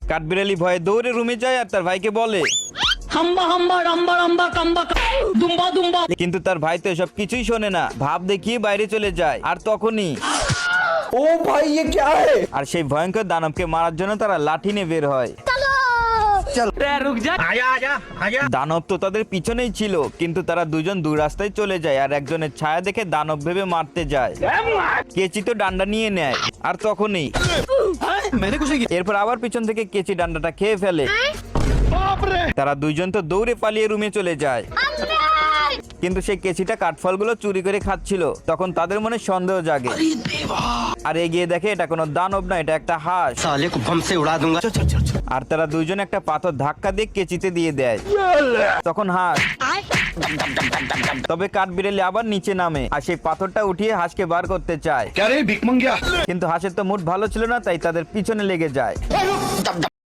কাঠবিড়ালি ভয়ে দৌড়ে রুমে যায় আর তার ভাইকে বলে হাম্বা হাম্বা রাম্বা রাম্বা কাম্বা দুম্বা দুম্বা। কিন্তু তার ভাই তো এসব কিছুই শোনে না, ভাব দেখিয়ে বাইরে চলে যায়। আর তখনই ओ भाई ये क्या है? আর সেই ভয়ঙ্কর দানবকে মারার জন্য তারা লাঠি নিয়ে বের হয়। দানব তো তাদের পিছনেই ছিল, কিন্তু তারা দুজন দূর রাস্তায় চলে যায় আর একজনের ছায়া দেখে দানব ভেবে মারতে যায়। কেচি তো ডান্ডা নিয়ে নেয় আর তখনই এরপর আবার পিছন থেকে কেচি ডান্ডাটা খেয়ে ফেলে। তারা দুইজন তো দৌড়ে পালিয়ে রুমে চলে যায়। কিন্তু সেই কেচিটা কাঠফলগুলো চুরি করে খাচ্ছিল। তখন তাদের মনে সন্দেহ জাগে আর এগিয়ে দেখে এটা কোনো দানব না, এটা একটা হাঁস। साले को बम से उड़ा दूंगा। আর তারা দুইজন একটা পাথর ধাক্কা দিয়ে কেচিতে দিয়ে দেয়। তখন হাঁস, তবে কাঠবিড়ালি আবার নিচে নামে আর সেই পাথরটা উঠিয়ে হাঁসকে বার করতে চায়। क्या रे भिकमंगिया? কিন্তু হাঁসের তো মুড ভালো ছিল না, তাই তাদের পিছনে লেগে যায়।